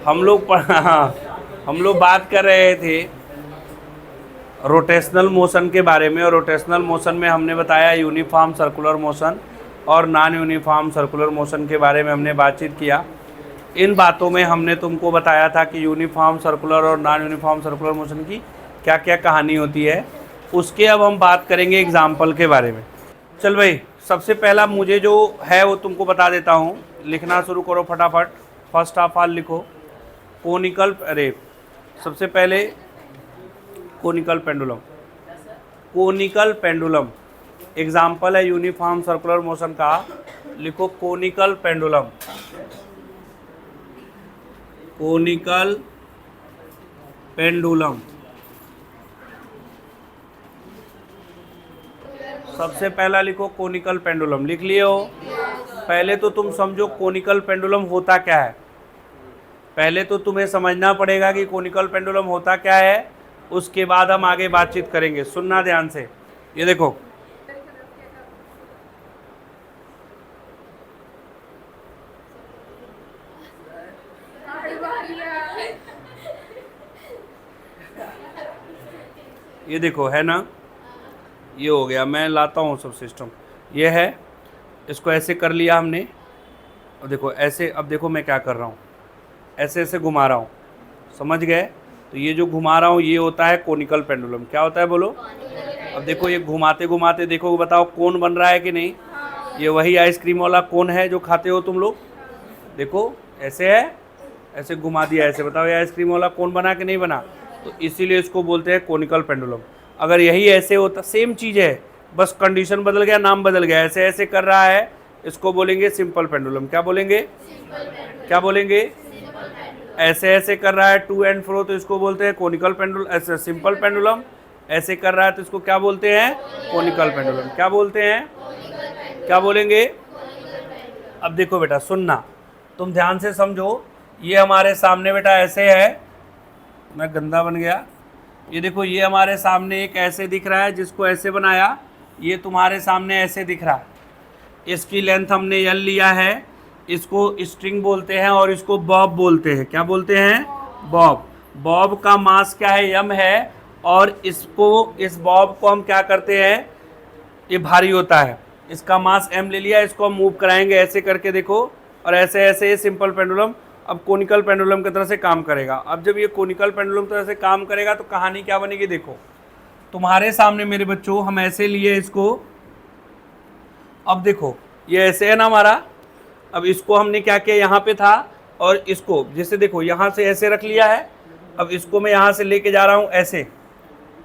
हाँ, हम लोग बात कर रहे थे रोटेशनल मोशन के बारे में, और रोटेशनल मोशन में हमने बताया यूनिफॉर्म सर्कुलर मोशन और नॉन यूनिफॉर्म सर्कुलर मोशन के बारे में हमने बातचीत किया। इन बातों में हमने तुमको बताया था कि यूनिफॉर्म सर्कुलर और नॉन यूनिफॉर्म सर्कुलर मोशन की क्या क्या कहानी होती है। उसके अब हम बात करेंगे एग्जाम्पल के बारे में। चल भाई, सबसे पहला मुझे जो है वो तुमको बता देता हूँ, लिखना शुरू करो फटाफट। फर्स्ट ऑफ ऑल लिखो कोनिकल, अरे सबसे पहले conical pendulum. Conical pendulum example है यूनिफॉर्म सर्कुलर मोशन का। लिखो कोनिकल पेंडुलम। कोनिकल पेंडुलम सबसे पहला लिखो कोनिकल पेंडुलम। लिख लिए हो? पहले तो तुम समझो कोनिकल पेंडुलम होता क्या है। पहले तो तुम्हें समझना पड़ेगा कि कोनिकल पेंडुलम होता क्या है, उसके बाद हम आगे बातचीत करेंगे। सुनना ध्यान से। ये देखो, ये देखो है ना, ये हो गया। मैं लाता हूँ सब सिस्टम। ये है, इसको ऐसे कर लिया हमने। अब देखो ऐसे, अब देखो मैं क्या कर रहा हूँ, ऐसे ऐसे घुमा रहा हूँ, समझ गए? तो ये जो घुमा रहा हूँ ये होता है कोनिकल पेंडुलम। क्या होता है बोलो? अब देखो ये घुमाते घुमाते देखो, बताओ कोन बन रहा है कि नहीं? ये वही आइसक्रीम वाला कोन है जो खाते हो तुम लोग। देखो ऐसे है, ऐसे घुमा दिया ऐसे, बताओ ये आइसक्रीम वाला कोन बना कि नहीं बना? तो इसीलिए इसको बोलते हैं कोनिकल पेंडुलम। अगर यही ऐसे होता, सेम चीज़ है, बस कंडीशन बदल गया, नाम बदल गया। ऐसे ऐसे कर रहा है, इसको बोलेंगे सिंपल पेंडुलम। क्या बोलेंगे? क्या बोलेंगे? ऐसे ऐसे कर रहा है टू एंड फ्रो, तो इसको बोलते हैं कोनिकल पेंडुलम, ऐसे सिंपल पेंडुलम। ऐसे कर रहा है तो इसको क्या बोलते हैं? Conical pendulum. क्या बोलते हैं? क्या बोलेंगे? अब देखो बेटा, सुनना, तुम ध्यान से समझो। ये हमारे सामने बेटा ऐसे है, मैं गंदा बन गया। ये देखो, ये हमारे सामने एक ऐसे दिख रहा है, जिसको ऐसे बनाया, ये तुम्हारे सामने ऐसे दिख रहा है। इसकी लेंथ हमने एल लिया है, इसको स्ट्रिंग बोलते हैं और इसको बॉब बोलते हैं। क्या बोलते हैं? बॉब। बॉब का मास क्या है? यम है। और इसको, इस बॉब को हम क्या करते हैं, ये भारी होता है, इसका मास m ले लिया, इसको हम मूव कराएंगे ऐसे करके, देखो, और ऐसे ऐसे ये सिंपल पेंडुलम अब कोनिकल पेंडुलम की तरह से काम करेगा। अब जब ये कोनिकल पेंडुलम तरह से काम करेगा तो कहानी क्या बनेगी? देखो तुम्हारे सामने मेरे बच्चों, हम ऐसे लिए इसको। अब देखो ये ऐसे है ना हमारा। अब इसको हमने क्या किया, यहाँ पे था, और इसको जैसे देखो यहाँ से ऐसे रख लिया है। अब इसको मैं यहाँ से लेके जा रहा हूँ ऐसे,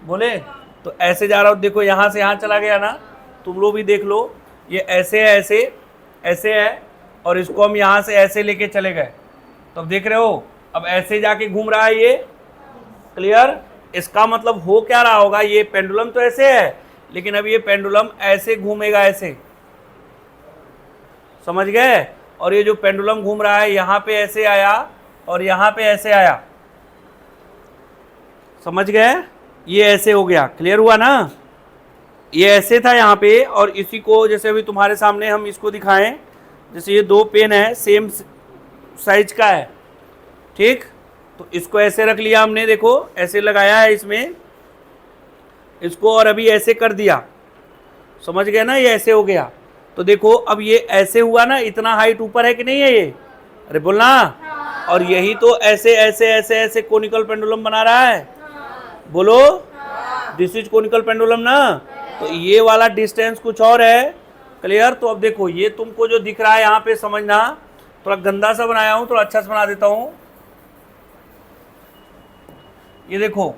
बोले तो ऐसे जा रहा हूँ। देखो यहाँ से यहाँ चला गया ना, तुम लोग भी देख लो, ये ऐसे है, ऐसे ऐसे है, और इसको हम यहाँ से ऐसे लेके चले गए। तो अब देख रहे हो, अब ऐसे जाके घूम रहा है ये। क्लियर? इसका मतलब हो क्या रहा होगा, ये पेंडुलम तो ऐसे है, लेकिन अब ये पेंडुलम ऐसे घूमेगा, ऐसे, समझ गए? और ये जो पेंडुलम घूम रहा है, यहाँ पे ऐसे आया और यहाँ पे ऐसे आया, समझ गए? ये ऐसे हो गया। क्लियर हुआ ना? ये ऐसे था यहाँ पे, और इसी को जैसे अभी तुम्हारे सामने हम इसको दिखाएं, जैसे ये दो पेन है, सेम साइज का है, ठीक? तो इसको ऐसे रख लिया हमने, देखो ऐसे लगाया है इसमें इसको, और अभी ऐसे कर दिया, समझ गए ना? ये ऐसे हो गया। तो देखो अब ये ऐसे हुआ ना, इतना हाइट ऊपर है कि नहीं है ये? अरे बोलना। और यही तो ऐसे ऐसे ऐसे ऐसे कोनिकल पेंडुलम बना रहा है। बोलो, दिस इज कोनिकल पेंडुलम ना? तो ये वाला डिस्टेंस कुछ और है। क्लियर? तो अब देखो ये तुमको जो दिख रहा है यहाँ पे, समझना, थोड़ा गंदा सा बनाया हूँ, थोड़ा अच्छा सा बना देता हूँ। ये देखो,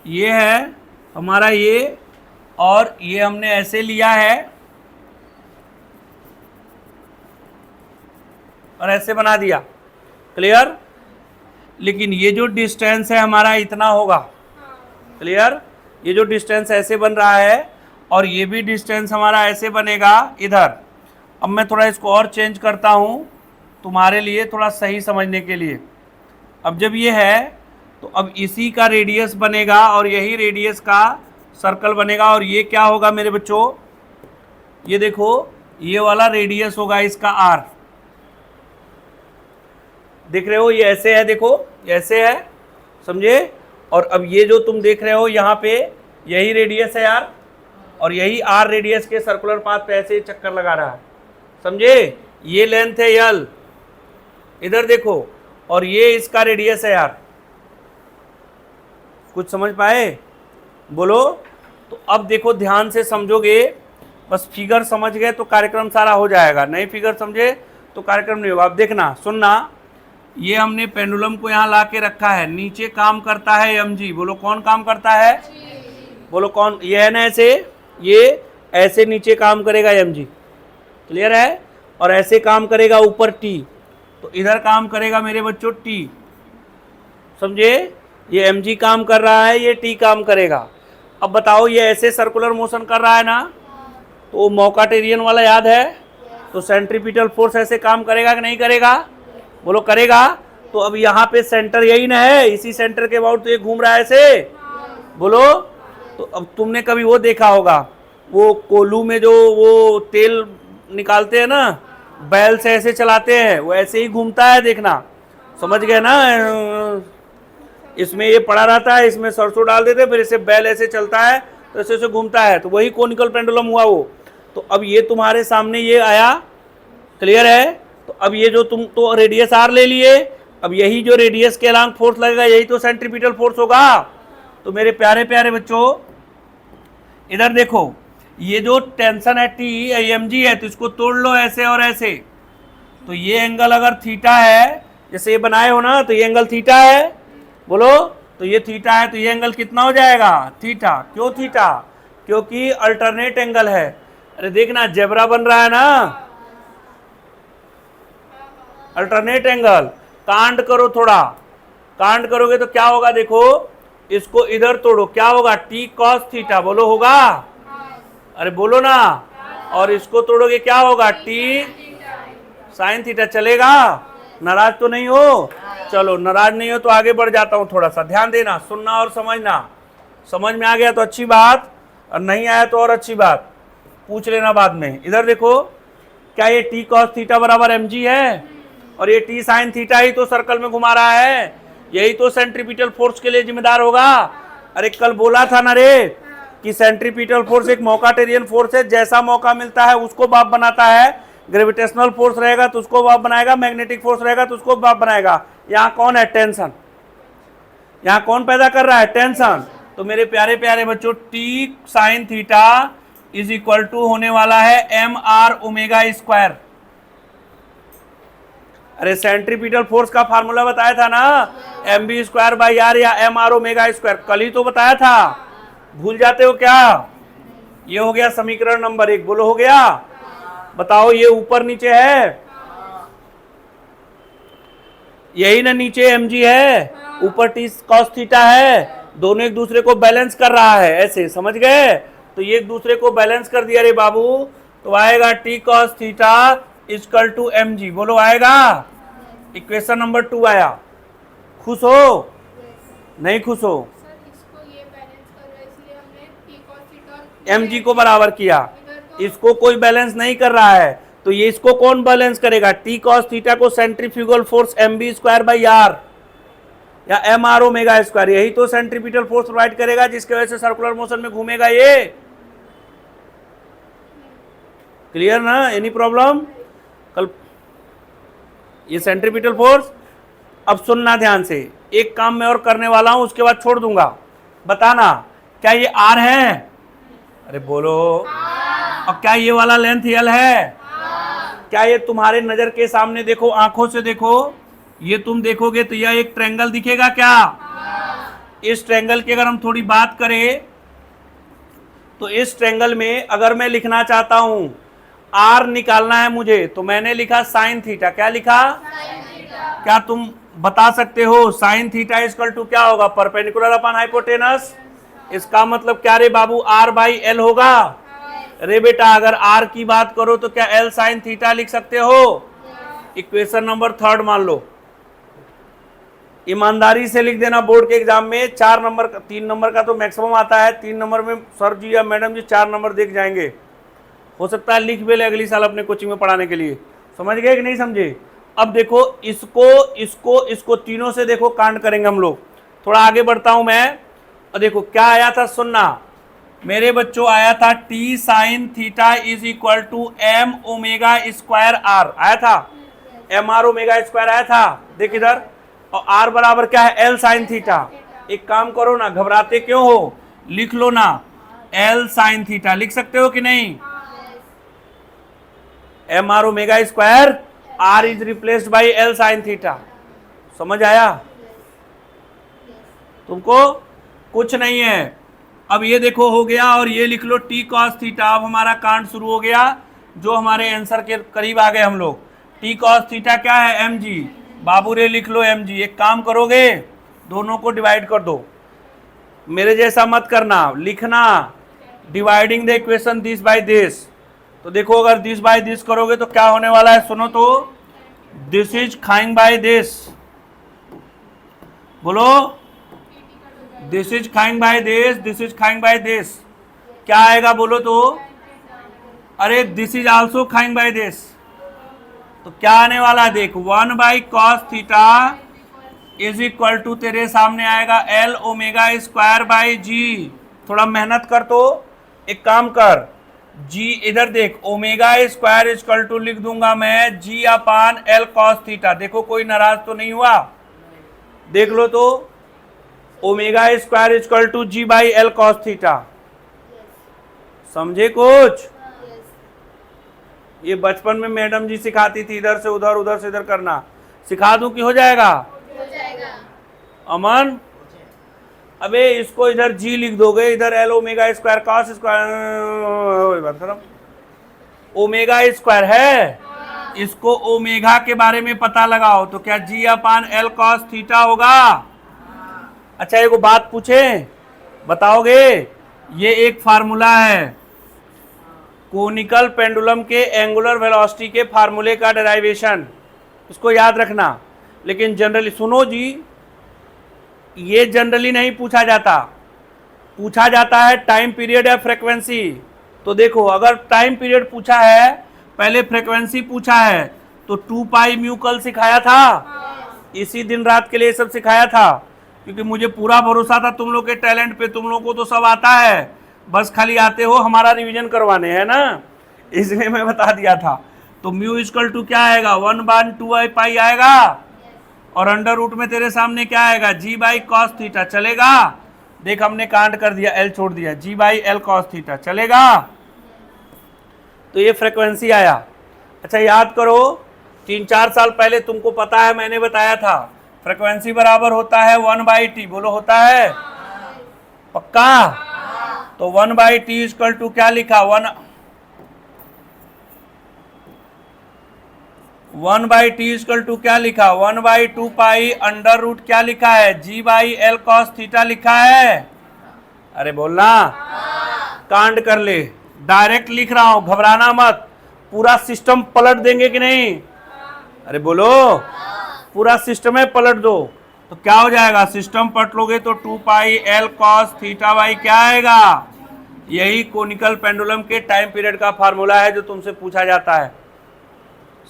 ये है हमारा ये, और ये हमने ऐसे लिया है और ऐसे बना दिया। क्लियर? लेकिन ये जो डिस्टेंस है हमारा इतना होगा। क्लियर? ये जो डिस्टेंस ऐसे बन रहा है, और ये भी डिस्टेंस हमारा ऐसे बनेगा इधर। अब मैं थोड़ा इसको और चेंज करता हूँ तुम्हारे लिए, थोड़ा सही समझने के लिए। अब जब ये है तो अब इसी का रेडियस बनेगा, और यही रेडियस का सर्कल बनेगा, और ये क्या होगा मेरे बच्चों? ये देखो, ये वाला रेडियस होगा इसका r। देख रहे हो ये ऐसे है, देखो ये ऐसे है, समझे। और अब ये जो तुम देख रहे हो यहाँ पे यही रेडियस है यार, और यही आर रेडियस के सर्कुलर पाथ पे ऐसे चक्कर लगा रहा है, समझे। ये लेंथ है यल, इधर देखो, और ये इसका रेडियस है यार। कुछ समझ पाए? बोलो। तो अब देखो ध्यान से समझोगे, बस फिगर समझ गए तो कार्यक्रम सारा हो जाएगा, नहीं फिगर समझे तो कार्यक्रम नहीं होगा। अब देखना, सुनना, ये हमने पेंडुलम को यहाँ ला के रखा है, नीचे काम करता है mg। बोलो कौन काम करता है? बोलो कौन? ये है ना ऐसे, ये ऐसे नीचे काम करेगा mg, क्लियर है। और ऐसे काम करेगा ऊपर t, तो इधर काम करेगा मेरे बच्चों t, समझे। ये mg काम कर रहा है, ये t काम करेगा। अब बताओ ये ऐसे सर्कुलर मोशन कर रहा है ना, तो मौकाटेरियन वाला याद है, तो सेंट्रीपिटल फोर्स ऐसे काम करेगा कि नहीं करेगा? बोलो करेगा। तो अब यहाँ पे सेंटर यही ना है, इसी सेंटर के अबाउट तो ये घूम रहा है ऐसे, बोलो। तो अब तुमने कभी वो देखा होगा, वो कोल्हू में जो वो तेल निकालते हैं ना, बैल से ऐसे चलाते हैं, वो ऐसे ही घूमता है, देखना, समझ गए ना। इसमें ये पड़ा रहता है, इसमें सरसों डाल देते, फिर इसे बैल ऐसे चलता है तो ऐसे ऐसे घूमता है, तो वही कोनिकल पेंडुलम हुआ वो। तो अब ये तुम्हारे सामने ये आया, क्लियर है। तो अब ये जो तुम तो रेडियस आर ले लिए, अब यही जो रेडियस के अलांग फोर्स लगेगा यही तो सेंट्रीपिटल फोर्स होगा। तो मेरे प्यारे प्यारे बच्चों इधर देखो, ये जो टेंशन है टी mg है, तो इसको तोड़ लो ऐसे और ऐसे। तो ये एंगल अगर थीटा है, जैसे ये बनाए हो ना, तो ये एंगल थीटा है, बोलो। तो ये थीटा है, तो ये एंगल कितना हो जाएगा? थीटा। क्यों थीटा? क्योंकि अल्टरनेट एंगल है। अरे देखना जेब्रा बन रहा है ना, अल्टरनेट एंगल। कांड करो थोड़ा, कांड करोगे तो क्या होगा? देखो इसको इधर तोड़ो, क्या होगा? टी कॉस थीटा, बोलो होगा? अरे बोलो ना। और इसको तोड़ोगे क्या होगा? T sine theta. चलेगा? नाराज तो नहीं हो? चलो नाराज नहीं हो तो आगे बढ़ जाता हूं, थोड़ा सा ध्यान देना, सुनना और समझना। समझ में आ गया तो अच्छी बात, और नहीं आया तो और अच्छी बात, पूछ लेना बाद में। इधर देखो, क्या ये टी कॉस थीटा बराबर mg है, और ये टी साइन थीटा ही तो सर्कल में घुमा रहा है, यही तो सेंट्रीपिटल फोर्स के लिए जिम्मेदार होगा। अरे कल बोला था ना रे कि सेंट्रीपिटल फोर्स एक मौकाटेरियन फोर्स है, जैसा मौका मिलता है उसको बाप बनाता है। ग्रेविटेशनल फोर्स रहेगा तो उसको बाप बनाएगा, मैग्नेटिक फोर्स रहेगा तो उसको बाप बनाएगा। यहाँ कौन है? टेंशन। यहाँ कौन पैदा कर रहा है? टेंशन। तो मेरे प्यारे प्यारे बच्चों T sine theta is equal to होने वाला है एम आर ओमेगा स्क्वायर। अरे सेंट्रीपिटल फोर्स का फार्मूला बताया था ना, M V square by R या एम आर ओमेगा स्क्वायर, कल ही तो बताया था, भूल जाते हो क्या? ये हो गया समीकरण नंबर 1, बोलो हो गया? बताओ ये ऊपर नीचे है, यही ना नीचे mg है, ऊपर टी कॉस थीटा है, दोनों एक दूसरे को बैलेंस कर रहा है, ऐसे समझ गए। तो ये एक दूसरे को बैलेंस कर दिया रे बाबू, तो आएगा T cos theta equal to mg, बोलो आएगा? इक्वेशन नंबर 2 आया। खुश हो? नहीं खुश हो? mg को बराबर किया, इसको कोई बैलेंस नहीं कर रहा है, तो ये इसको कौन बैलेंस करेगा? टी कॉस थीटा को centrifugal force M V square by R या एम आर ओमेगा स्क्वायर, यही तो सेंट्रीपिटल फोर्स प्रोवाइड करेगा, जिसकी वजह से सर्कुलर मोशन में घूमेगा ये। क्लियर ना? Any problem? कल ये सेंट्रीपिटल फोर्स। अब सुनना ध्यान से, एक काम मैं और करने वाला हूं, उसके बाद छोड़ दूंगा। बताना क्या ये आर है? अरे बोलो। अब क्या ये वाला लेंथ यल है? क्या ये तुम्हारे नजर के सामने देखो, आंखों से देखो, ये तुम देखोगे तो यह एक ट्रायंगल दिखेगा क्या? इस ट्रायंगल की अगर हम थोड़ी बात करें तो इस ट्रायंगल में अगर मैं लिखना चाहता हूं आर निकालना है मुझे, तो मैंने लिखा साइन थीटा। क्या लिखा? क्या तुम बता सकते हो साइन थीटा इक्वल टू क्या होगा? Perpendicular upon hypotenuse. इसका मतलब क्या रे बाबू? आर बाई एल होगा। रे बेटा अगर आर की बात करो तो क्या एल साइन थीटा लिख सकते हो? इक्वेशन नंबर 3 मान लो, ईमानदारी से लिख देना। बोर्ड के एग्जाम में 4 नंबर 3 नंबर का तो मैक्सिमम आता है, 3 नंबर में सर जी या मैडम जी 4 नंबर देख जाएंगे, हो सकता है लिख भी ले अगली साल अपने कोचिंग में पढ़ाने के लिए। समझ गए कि नहीं समझे? अब देखो इसको इसको इसको तीनों से देखो कांड करेंगे हम लोग। थोड़ा आगे बढ़ता हूं मैं, और देखो क्या आया था, सुनना मेरे बच्चों, आया था T sine theta is equal to M omega square R, आया था एम आर ओमेगा स्क्वायर आया था, देख इधर, और आर बराबर क्या है, एल साइन थीटा। एक काम करो ना, घबराते क्यों हो, लिख लो ना, एल साइन थीटा लिख सकते हो कि नहीं, M R omega square, R is replaced by L sine theta. समझ आया तुमको, कुछ नहीं है। अब ये देखो हो गया, और ये लिख लो टी कॉस थीटा। अब हमारा कांड शुरू हो गया, जो हमारे आंसर के करीब आ गए हम लोग। टी कॉस थीटा क्या है, एम जी, बाबू रे लिख लो एम जी। एक काम करोगे, दोनों को डिवाइड कर दो, मेरे जैसा मत करना, लिखना dividing the equation this by this. तो देखो अगर दिस बाय दिस करोगे तो क्या होने वाला है, सुनो तो, दिस इज खाइंग बाय दिस, बोलो दिस इज खाइंग बाय दिस, दिस इज खाइंग बाय दिस, क्या आएगा बोलो तो, अरे दिस इज आल्सो खाइंग बाय दिस, तो क्या आने वाला देख, 1 by cos theta is equal to तेरे सामने आएगा L omega square by g. थोड़ा मेहनत कर, तो एक काम कर, जी इधर देख, ओमेगा स्क्वायर इक्वल टू लिख दूंगा मैं G upon L cos theta. देखो कोई नाराज तो नहीं हुआ, देख लो तो, omega square equal to G by L cos theta. समझे कुछ, ये बचपन में मैडम जी सिखाती थी, इधर से उधर उधर से इधर करना, सिखा दूं कि हो जाएगा, अमन, अबे इसको इधर जी लिख दोगे, इधर L omega square cos square, omega square है, इसको ओमेगा के बारे में पता लगाओ, तो क्या जी अपान एल कॉस थीटा होगा। अच्छा एक बात पूछे, बताओगे, ये एक फार्मूला है कोनिकल पेंडुलम के एंगुलर वेलोसिटी के फार्मूले का डेरिवेशन, इसको याद रखना। लेकिन जनरली सुनो जी, ये जनरली नहीं पूछा जाता, पूछा जाता है टाइम पीरियड या फ्रीक्वेंसी। तो देखो अगर टाइम पीरियड पूछा है, पहले फ्रीक्वेंसी पूछा है, तो 2 पाई म्यू कल सिखाया था, इसी दिन रात के लिए सब सिखाया था, क्योंकि मुझे पूरा भरोसा था तुम लोग के टैलेंट पे, तुम लोग को तो सब आता है, बस खाली आते हो हमारा रिवीजन करवाने, है ना, इसलिए मैं बता दिया था। तो म्यू इक्वल टू क्या आएगा, 1/2 पाई आएगा, और अंडर रूट में तेरे सामने क्या आएगा, जी बाई कॉस थीटा, चलेगा। देख हमने कांड कर दिया, एल छोड़ दिया, जी बाई एल कॉस थीटा, चलेगा। तो ये फ्रीक्वेंसी आया। अच्छा याद करो, 3-4 साल पहले तुमको पता है, मैंने बताया था फ्रीक्वेंसी बराबर होता है 1/t, बोलो होता है पक्का। तो 1/t इक्वल टू क्या लिखा, 1/t इक्वल टू क्या लिखा, 1/2 पाई अंडर रूट क्या लिखा है, जी बाई एल कॉस थीटा लिखा है। अरे बोलना, कांड कर ले, डायरेक्ट लिख रहा हूं, घबराना मत, पूरा सिस्टम पलट देंगे कि नहीं, अरे बोलो, पूरा सिस्टम है पलट दो, तो क्या हो जाएगा, सिस्टम पलट लोगे तो 2 pi L cos theta by क्या आएगा, यही कोनिकल पेंडुलम के टाइम पीरियड का फार्मूला है जो तुमसे पूछा जाता है।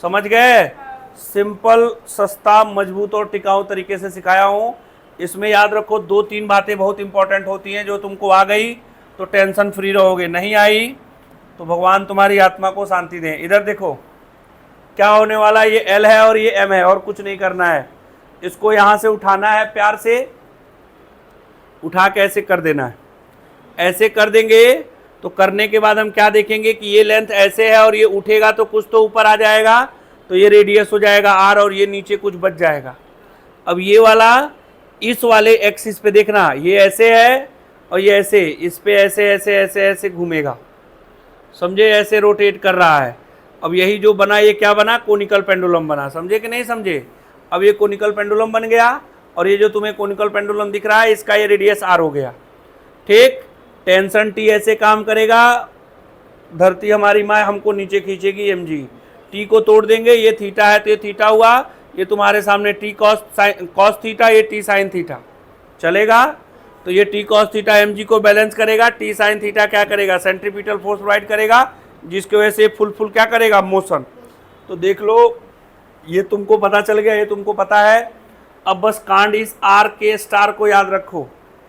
समझ गए, सिंपल सस्ता मजबूत और टिकाऊ तरीके से सिखाया हूं। इसमें याद रखो 2-3 बातें बहुत इंपॉर्टेंट होती हैं, जो तुमको आ गई तो टेंशन फ्री रहोगे, नहीं आई तो भगवान तुम्हारी आत्मा को शांति दें। इधर देखो क्या होने वाला, ये एल है और ये एम है, और कुछ नहीं करना है, इसको यहाँ से उठाना है, प्यार से उठा के ऐसे कर देना है, ऐसे कर देंगे तो करने के बाद हम क्या देखेंगे कि ये लेंथ ऐसे है और ये उठेगा तो कुछ तो ऊपर आ जाएगा, तो ये रेडियस हो जाएगा आर, और ये नीचे कुछ बच जाएगा। अब ये वाला इस वाले एक्सिस पे देखना, ये ऐसे है और ये ऐसे, इस पे ऐसे ऐसे ऐसे ऐसे घूमेगा, समझे, ऐसे रोटेट कर रहा है। अब यही जो बना, ये क्या बना, कोनिकल पेंडुलम बना, समझे कि नहीं समझे। अब ये कोनिकल पेंडुलम बन गया, और ये जो तुम्हें कोनिकल पेंडुलम दिख रहा है, इसका ये रेडियस आर हो गया, ठीक। टेंशन टी ऐसे काम करेगा, धरती हमारी माँ हमको नीचे खींचेगी एम जी, टी को तोड़ देंगे, ये थीटा है तो ये थीटा हुआ, ये तुम्हारे सामने टी कॉस थीटा, ये टी साइन थीटा, चलेगा। तो ये T cos theta M G को बैलेंस करेगा, टी साइन थीटा क्या करेगा, सेंट्रीपिटल फोर्स प्रोवाइड करेगा, जिसकी वजह से फुल क्या करेगा, मोशन। तो देख लो ये तुमको पता चल गया, ये तुमको पता है। अब बस कांड इस आर के स्टार को याद रखो।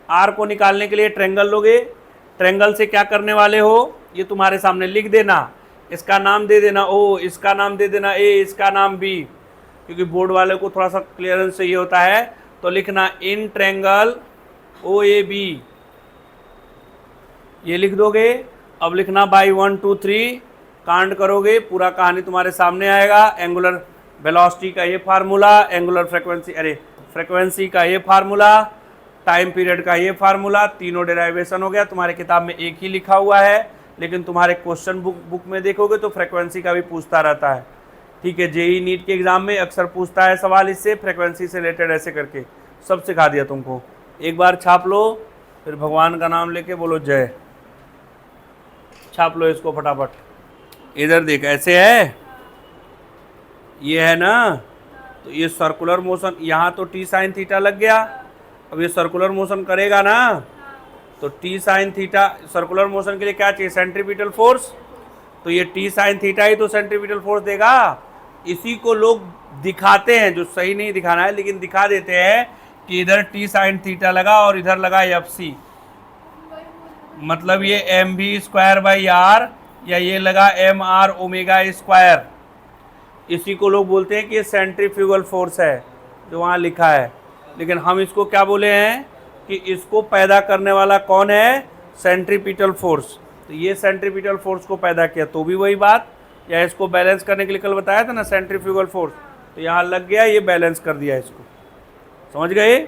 आर को निकालने के लिए ट्रेंगल लोगे, ट्रेंगल से क्या करने वाले हो ये तुम्हारे सामने लिख देना। इसका नाम दे देना ओ, इसका नाम दे देना ए, इसका नाम बी, क्योंकि बोर्ड वाले को थोड़ा सा क्लियरेंस चाहिए होता है। तो लिखना in triangle O A B, ये लिख दोगे। अब लिखना बाई 1 2 3 कांड करोगे, पूरा कहानी तुम्हारे सामने आएगा। एंगुलर वेलोसिटी का ये फार्मूला, एंगुलर फ्रीक्वेंसी, अरे फ्रीक्वेंसी का ये फार्मूला, टाइम पीरियड का ये फार्मूला, तीनों डेरिवेशन हो गया। तुम्हारे किताब में एक ही लिखा हुआ है, लेकिन तुम्हारे क्वेश्चन बुक में देखोगे तो फ्रीक्वेंसी का भी पूछता रहता है। ठीक है, जेई नीट के एग्जाम में अक्सर पूछता है सवाल इससे, फ्रीक्वेंसी से रिलेटेड ऐसे करके सब सिखा दिया तुमको। एक बार छाप लो, फिर भगवान का नाम लेके बोलो जय। छाप लो इसको फटाफट। इधर देख, ऐसे है, ये है ना, तो ये सर्कुलर मोशन, यहाँ तो टी साइन थीटा लग गया। अब ये सर्कुलर मोशन करेगा ना, तो T sine theta, circular motion के लिए क्या चाहिए, सेंट्रीपिटल फोर्स। तो ये टी साइन थीटा ही तो सेंट्रीपिटल फोर्स देगा। इसी को लोग दिखाते हैं, जो सही नहीं दिखाना है लेकिन दिखा देते हैं कि इधर टी साइन थीटा लगा और इधर लगा एफ सी, मतलब ये M V square by R, या ये लगा एम आर ओमेगा स्क्वायर। इसी को लोग बोलते हैं कि ये सेंट्रीफ्यूगल फोर्स है जो वहाँ लिखा है। लेकिन हम इसको क्या बोले हैं कि इसको पैदा करने वाला कौन है, सेंट्रीपिटल फोर्स। तो ये सेंट्रीपिटल फोर्स को पैदा किया, तो भी वही बात, या इसको बैलेंस करने के लिए कल बताया था ना सेंट्रीफ्यूगल फोर्स, तो यहाँ लग गया, ये बैलेंस कर दिया इसको। समझ गए?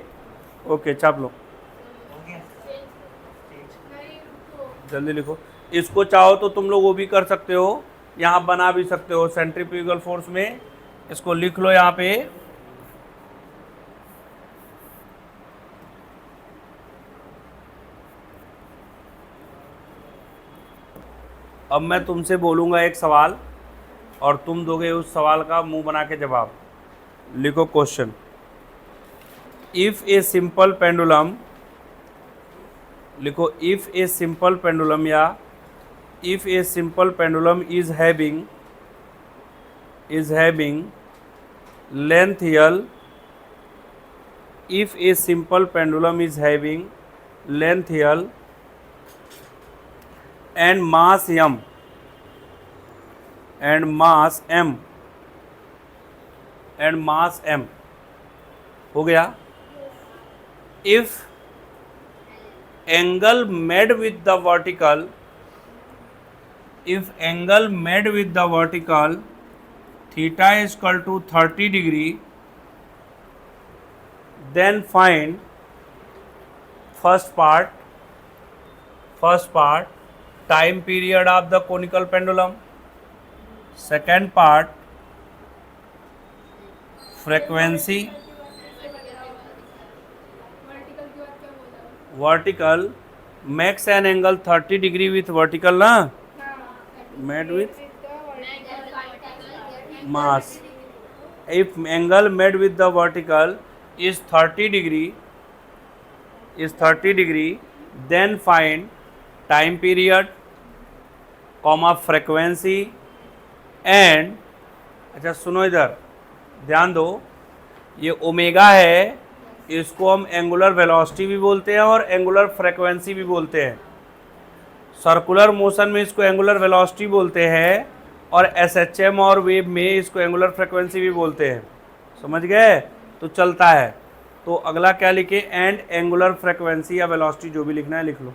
ओके, छाप लो, जल्दी लिखो। इसको चाहो तो तुम लोग वो भी कर सकते हो, यहाँ बना भी सकते हो सेंट्रीफ्यूगल फोर्स में। इसको लिख लो यहाँ पे, अब मैं तुमसे बोलूँगा एक सवाल और तुम दोगे उस सवाल का मुंह बना के जवाब। लिखो question, if a simple pendulum, लिखो इफ़ ए सिंपल पेंडुलम, या if a simple pendulum is having length L, if a simple pendulum is having length L and mass m हो गया। if angle made with the vertical theta is equal to 30 degree, then find first part time period of the conical pendulum, second part frequency, vertical makes an angle 30 degree with vertical ना, made with mass. If angle made with the vertical is 30 degree, then find time period, comma frequency and, अच्छा सुनो इधर ध्यान दो, ये omega है, इसको हम एंगुलर वेलोसिटी भी बोलते हैं और एंगुलर फ्रीक्वेंसी भी बोलते हैं। सर्कुलर मोशन में इसको एंगुलर वेलोसिटी बोलते हैं और एसएचएम और वेव में इसको एंगुलर फ्रीक्वेंसी भी बोलते हैं। समझ गए? तो चलता है। तो अगला क्या लिखे, एंड एंगुलर फ्रीक्वेंसी या वेलोसिटी, जो भी लिखना है लिख लो।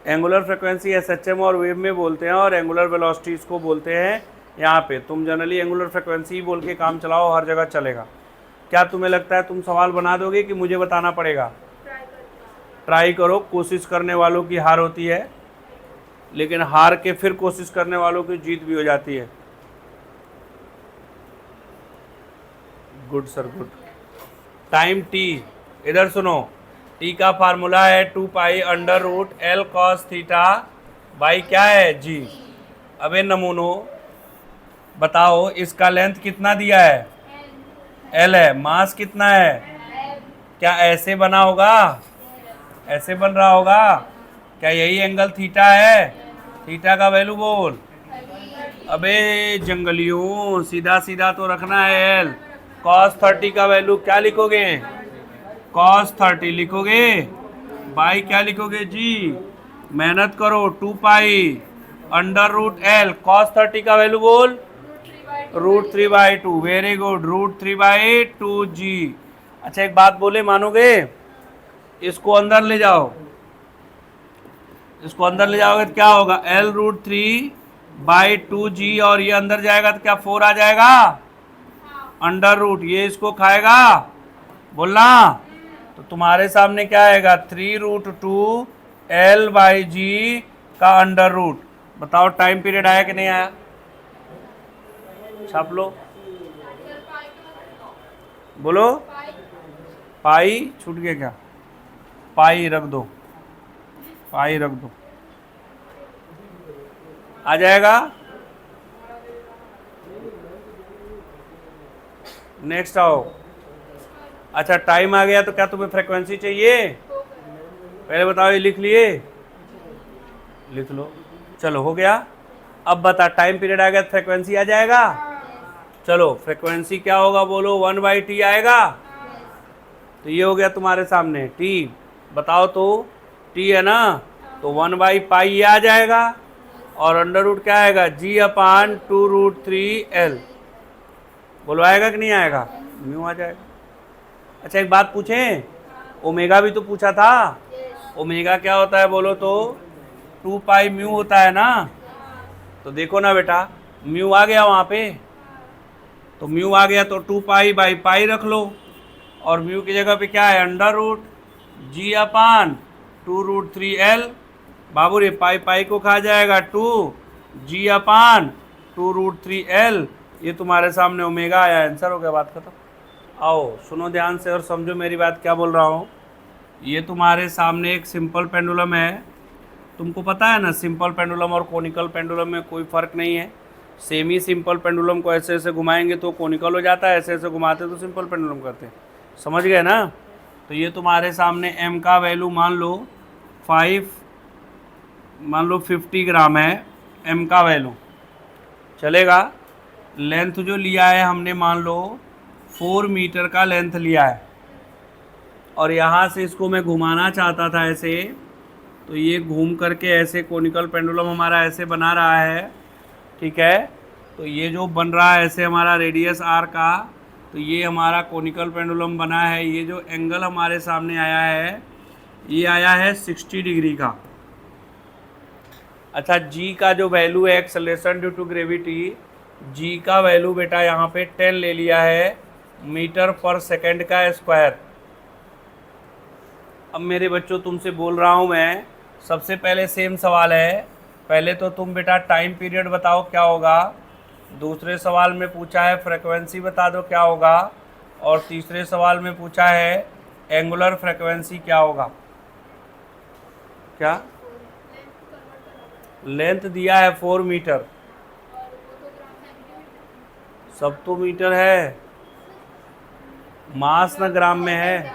एंगुलर फ्रीक्वेंसी एसएचएम और वेव में बोलते हैं और एंगुलर वेलोसिटी इसको बोलते हैं। यहाँ पे तुम जनरली एंगुलर फ्रीक्वेंसी बोल के काम चलाओ, हर जगह चलेगा। क्या तुम्हें लगता है तुम सवाल बना दोगे कि मुझे बताना पड़ेगा? ट्राई करो, कोशिश करने वालों की हार होती है, लेकिन हार के फिर कोशिश करने वालों की जीत भी हो जाती है। Good sir, good. Time T, इधर सुनो, टी का फार्मूला है 2 pi under root L cos theta by क्या है G। अबे नमूनो बताओ, इसका लेंथ कितना दिया है? L है। मास कितना है? क्या ऐसे बना होगा? ऐसे बन रहा होगा? क्या यही एंगल थीटा है? थीटा का वैल्यू बोल, अबे जंगलियों, सीधा सीधा तो रखना है एल। cos 30 का वैल्यू क्या लिखोगे? cos 30 लिखोगे। बाई क्या लिखोगे जी? मेहनत करो, 2 pi under root L. cos 30 का वैल्यू बोल, √3/2। Very good, √3/2 g। अच्छा एक बात बोले, मानोगे? इसको अंदर ले जाओ, इसको अंदर ले जाओगे तो क्या होगा? L√3/2g, और ये अंदर जाएगा तो क्या 4 आ जाएगा? अंडर रूट, ये इसको खाएगा, बोलना। तो तुम्हारे सामने क्या आएगा? 3√2L/g का अंडर रूट। बताओ टाइम पीरियड आया कि नहीं आया? छाप लो, बोलो। पाई छूट गया क्या? पाई रख दो, पाई रख दो, आ जाएगा। नेक्स्ट आओ। अच्छा टाइम आ गया तो क्या तुम्हें फ्रीक्वेंसी चाहिए? पहले बताओ, ये लिख लिए? लिख लो। चलो हो गया। अब बता, टाइम पीरियड आ गया तो फ्रीक्वेंसी आ जाएगा। चलो फ्रीक्वेंसी क्या होगा बोलो? 1/t आएगा। तो ये हो गया तुम्हारे सामने t। बताओ तो, t है ना, तो 1/पाई ये आ जाएगा, और अंडर रूट क्या आएगा? g/2√3L। बोलो आएगा कि नहीं आएगा? म्यू आ जाएगा। अच्छा एक बात पूछें, ओमेगा भी तो पूछा था। ओमेगा क्या होता है बोलो तो? 2 पाई म्यू होता है ना। तो देखो ना बेटा, म्यू आ गया वहाँ पे, तो म्यू आ गया तो 2 पाई/पाई रख लो, और म्यू की जगह पे क्या है? Under root g/2√3L। बाबू रे, पाई पाई को खा जाएगा 2g/2√3L। ये तुम्हारे सामने ओमेगा आया, आंसर हो गया, बात खत्म। आओ सुनो ध्यान से और समझो मेरी बात क्या बोल रहा हूँ। ये तुम्हारे सामने एक सिंपल पेंडुलम है। तुमको पता है ना, सिंपल पेंडुलम और कोनिकल पेंडुलम में कोई फ़र्क नहीं है। सेमी सिंपल पेंडुलम को ऐसे ऐसे घुमाएंगे तो कोनिकल हो जाता है, ऐसे ऐसे घुमाते तो सिंपल पेंडुलम करते हैं। समझ गए ना? तो ये तुम्हारे सामने m का वैल्यू मान लो 50 ग्राम है, m का वैल्यू चलेगा। लेंथ जो लिया है हमने, मान लो 4 मीटर का लेंथ लिया है, और यहाँ से इसको मैं घुमाना चाहता था ऐसे, तो ये घूम करके ऐसे कोनिकल पेंडुलम हमारा ऐसे बना रहा है, ठीक है। तो ये जो बन रहा है ऐसे हमारा रेडियस r का, तो ये हमारा कोनिकल पेंडुलम बना है। ये जो एंगल हमारे सामने आया है, ये आया है 60 डिग्री का। अच्छा g का जो वैल्यू है, acceleration due to gravity, g का वैल्यू बेटा यहाँ पे 10 ले लिया है, मीटर पर सेकेंड का स्क्वायर। अब मेरे बच्चों तुमसे बोल रहा हूँ मैं, सबसे पहले सेम सवाल है। पहले तो तुम बेटा टाइम पीरियड बताओ क्या होगा, दूसरे सवाल में पूछा है फ्रीक्वेंसी बता दो क्या होगा, और तीसरे सवाल में पूछा है एंगुलर फ्रीक्वेंसी क्या होगा। क्या लेंथ दिया है 4 मीटर, सब तो मीटर है, मास न ग्राम में है।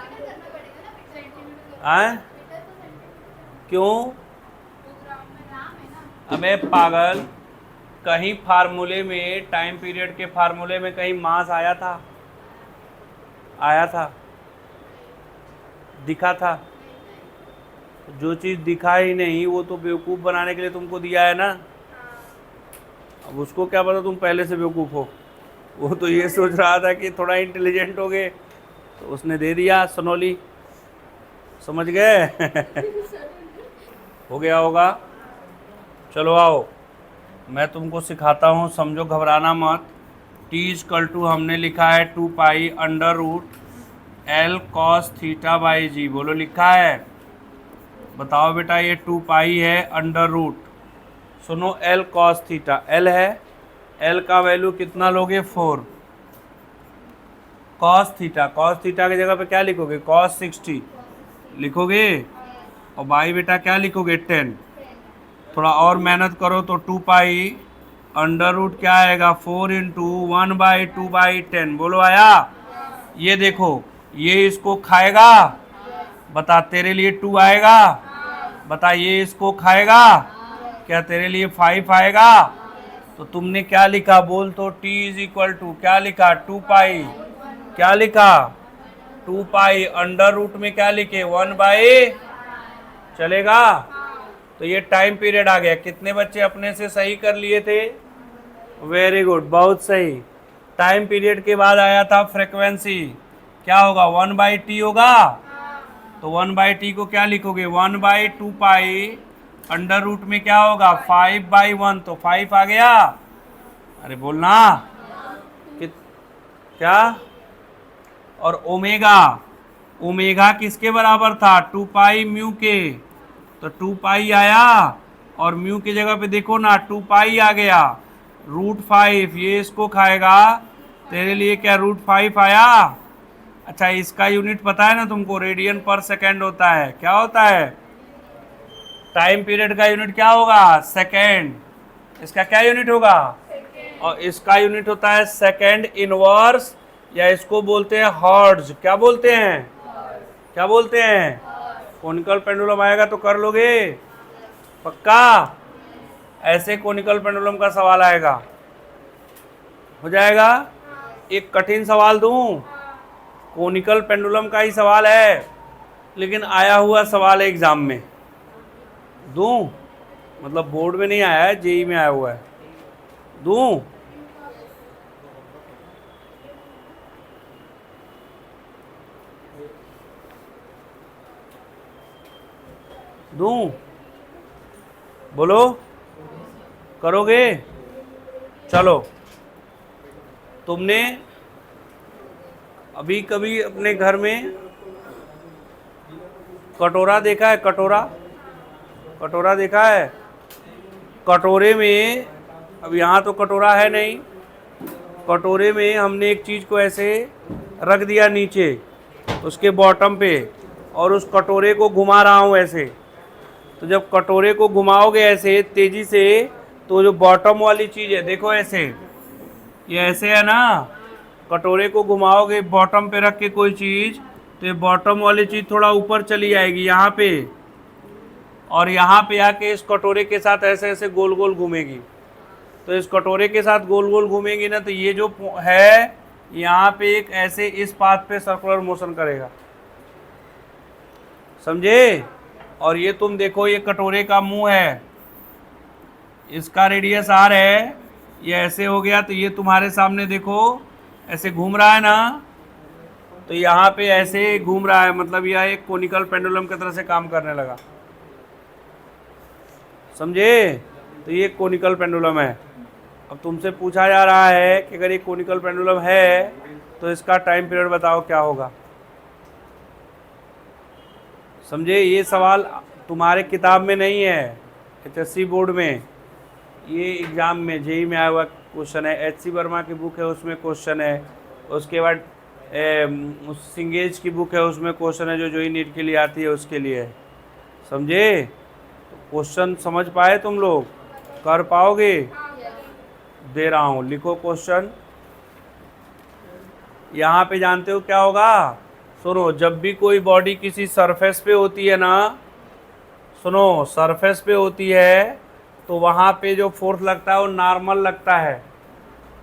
आए क्यों? अबे पागल, कहीं फार्मूले में, टाइम पीरियड के फार्मूले में कहीं मास आया था? आया था? दिखा था? जो चीज़ दिखा ही नहीं वो तो बेवकूफ़ बनाने के लिए तुमको दिया है ना। अब उसको क्या पता तुम पहले से बेवकूफ़ हो। वो तो ये सोच रहा था कि थोड़ा इंटेलिजेंट हो गए, तो उसने दे दिया सनोली। समझ गए? हो गया होगा। चलो आओ, मैं तुमको सिखाता हूँ, समझो, घबराना मत। t हमने लिखा है 2 pi under root L cos θ/g। बोलो लिखा है? बताओ बेटा, ये 2 पाई है अंडर रूट, सुनो, L cos θ, L है, L का वैल्यू कितना लोगे? 4। cos θ की जगह पे क्या लिखोगे? cos 60 लिखोगे, और बाई बेटा क्या लिखोगे? 10। थोड़ा और मेहनत करो तो 2 पाई अंडर रूट क्या आएगा? 4 × 1/2/10। बोलो आया? ये देखो, ये इसको खाएगा, बता तेरे लिए 2 आएगा, बता ये इसको खाएगा, क्या तेरे लिए 5 आएगा? तो तुमने क्या लिखा बोल तो, t इज इक्वल टू क्या लिखा 2 पाई, क्या लिखा 2 पाई, अंडर रूट में क्या लिखे 1 बाई, चलेगा। तो ये टाइम पीरियड आ गया। कितने बच्चे अपने से सही कर लिए थे? वेरी गुड, बहुत सही। टाइम पीरियड के बाद आया था फ्रीक्वेंसी, क्या होगा 1 बाई टी होगा। तो 1 बाई टी को क्या लिखोगे 1 बाई 2 पाई, अंडर रूट में क्या होगा 5 बाई 1, तो 5 आ गया। अरे बोलना क्या। और ओमेगा, ओमेगा किसके बराबर था 2 पाई म्यू के, तो 2 पाई आया, और म्यू की जगह पे देखो ना 2 पाई आ गया, √5 ये इसको खाएगा, तेरे लिए क्या √5 आया। अच्छा इसका यूनिट पता है ना तुमको, रेडियन पर सेकेंड होता है। क्या होता है? टाइम पीरियड का यूनिट क्या होगा सेकेंड, इसका क्या यूनिट होगा, और इसका यूनिट होता है सेकेंड इनवर्स, या इसको बोलते हैं हर्ट्ज। क्या बोलते हैं, क्या बोलते हैं? कोनिकल पेंडुलम आएगा तो कर लोगे पक्का? ऐसे कोनिकल पेंडुलम का सवाल आएगा, हो जाएगा। एक कठिन सवाल दूं, कोनिकल पेंडुलम का ही सवाल है, लेकिन आया हुआ सवाल है एग्जाम में, दूं? मतलब बोर्ड में नहीं आया है, जेई में आया हुआ है, दूं? दूं? बोलो, करोगे? चलो, तुमने अभी कभी अपने घर में कटोरा देखा है? कटोरा, कटोरा देखा है? कटोरे में, अब यहाँ तो कटोरा है नहीं, कटोरे में हमने एक चीज़ को ऐसे रख दिया नीचे उसके बॉटम पे, और उस कटोरे को घुमा रहा हूँ ऐसे। तो जब कटोरे को घुमाओगे ऐसे तेज़ी से, तो जो बॉटम वाली चीज़ है देखो ऐसे, ये ऐसे है ना, कटोरे को घुमाओगे बॉटम पे रख के कोई चीज़, तो ये बॉटम वाली चीज़ थोड़ा ऊपर चली जाएगी यहाँ पे, और यहाँ पे आके इस कटोरे के साथ ऐसे ऐसे गोल गोल घूमेगी। तो इस कटोरे के साथ गोल गोल घूमेगी ना, तो ये जो है यहाँ पे एक ऐसे इस पाथ पे सर्कुलर मोशन करेगा, समझे। और ये तुम देखो, ये कटोरे का मुंह है, इसका रेडियस आर है, ये ऐसे हो गया, तो ये तुम्हारे सामने देखो ऐसे घूम रहा है ना, तो यहाँ पे ऐसे घूम रहा है, मतलब यह एक कोनिकल पेंडुलम की तरह से काम करने लगा, समझे। तो ये कोनिकल पेंडुलम है। अब तुमसे पूछा जा रहा है कि अगर ये कोनिकल पेंडुलम है तो इसका टाइम पीरियड बताओ क्या होगा, समझे। ये सवाल तुम्हारे किताब में नहीं है, HSC बोर्ड में, ये एग्ज़ाम में जेई में आया हुआ क्वेश्चन है। HC वर्मा की बुक है उसमें क्वेश्चन है, उसके बाद सिंगेज की बुक है उसमें क्वेश्चन है, जो जेई नीट के लिए आती है उसके लिए, समझे। तो क्वेश्चन समझ पाए तुम लोग, कर पाओगे? दे रहा हूँ, लिखो क्वेश्चन। यहाँ पे जानते हो क्या होगा, सुनो, जब भी कोई बॉडी किसी सरफेस पे होती है ना, सुनो, सरफेस पे होती है तो वहाँ पे जो फोर्स लगता है वो नॉर्मल लगता है।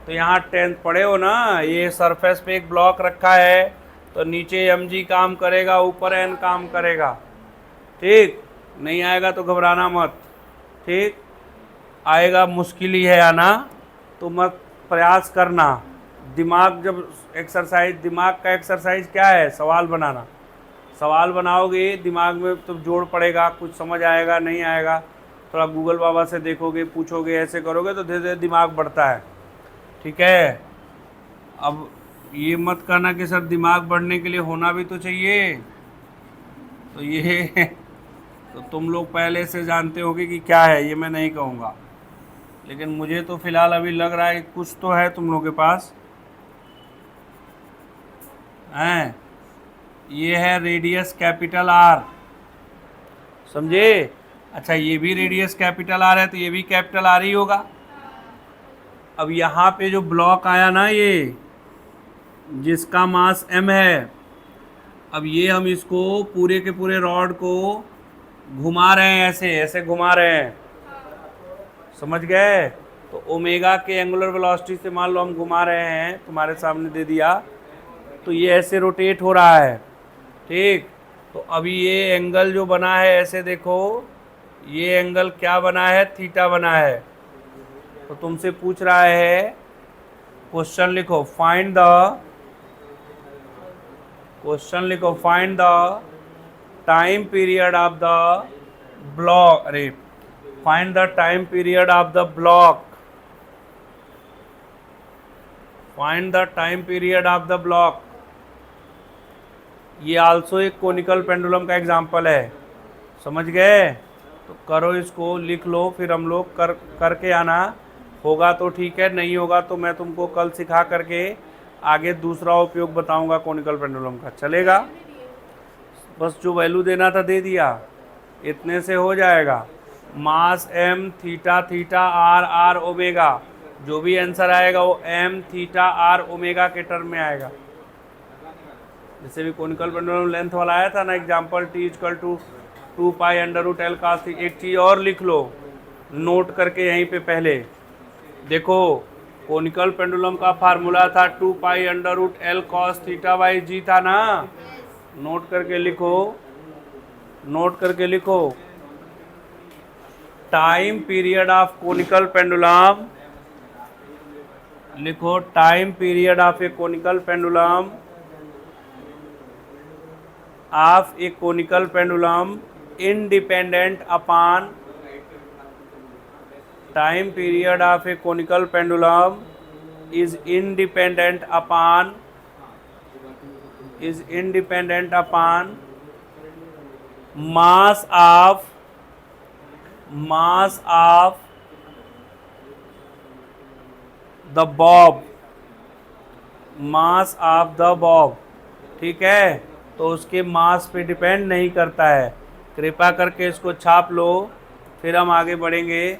तो यहाँ 10th पढ़े हो ना, ये सरफेस पे एक ब्लॉक रखा है, तो नीचे mg काम करेगा, ऊपर n काम करेगा, ठीक। नहीं आएगा तो घबराना मत, ठीक। आएगा, मुश्किल ही है आना, तो मत प्रयास करना। दिमाग जब एक्सरसाइज, दिमाग का एक्सरसाइज क्या है, सवाल बनाना। सवाल बनाओगे दिमाग में तो जोड़ पड़ेगा, कुछ समझ आएगा, नहीं आएगा थोड़ा गूगल बाबा से देखोगे, पूछोगे, ऐसे करोगे तो धीरे धीरे दिमाग बढ़ता है, ठीक है। अब ये मत कहना कि सर दिमाग बढ़ने के लिए होना भी तो चाहिए, तो ये तो तुम लोग पहले से जानते होगे कि क्या है, ये मैं नहीं कहूँगा, लेकिन मुझे तो फिलहाल अभी लग रहा है कुछ तो है तुम लोगों के पास हैं। ये है रेडियस कैपिटल आर, समझे। अच्छा ये भी रेडियस कैपिटल आर है, तो ये भी कैपिटल आर ही होगा। अब यहाँ पे जो ब्लॉक आया ना, ये जिसका मास m है, अब ये हम इसको पूरे के पूरे रॉड को घुमा रहे हैं, ऐसे ऐसे घुमा रहे हैं, समझ गए। तो ओमेगा के एंगुलर वेलोसिटी से मान लो हम घुमा रहे हैं, तुम्हारे सामने दे दिया, तो ये ऐसे रोटेट हो रहा है, ठीक। तो अभी ये एंगल जो बना है ऐसे देखो, ये एंगल क्या बना है, थीटा बना है। तो तुमसे पूछ रहा है, क्वेश्चन लिखो, find the time period of the block, अरे find the time period of the block, find the time period of the block. ये आल्सो एक कोनिकल पेंडुलम का एग्जाम्पल है, समझ गए। तो करो इसको, लिख लो, फिर हम लोग करके आना, होगा तो ठीक है, नहीं होगा तो मैं तुमको कल सिखा करके आगे दूसरा उपयोग बताऊंगा कोनिकल पेंडुलम का, चलेगा। बस जो वैल्यू देना था दे दिया, इतने से हो जाएगा। Mass m theta theta R R omega, जो भी आंसर आएगा वो m थीटा आर ओमेगा के टर्म में आएगा। जैसे भी कोनिकल पेंडुलम लेंथ वाला आया था ना example, t equal to 2 pi under root L cos. एक चीज़ और लिख लो नोट करके यहीं पे, पहले देखो कोनिकल पेंडुलम का फार्मूला था 2 pi under root L cos theta by g था ना, नोट करके लिखो, नोट करके लिखो। Time period of conical pendulum, लिखो time period of a conical pendulum, of a conical pendulum independent upon, time period of a conical pendulum is independent upon mass of the bob, mass of the Bob, ठीक है। तो उसके मास पे depend नहीं करता है। कृपया करके इसको छाप लो, फिर हम आगे बढ़ेंगे।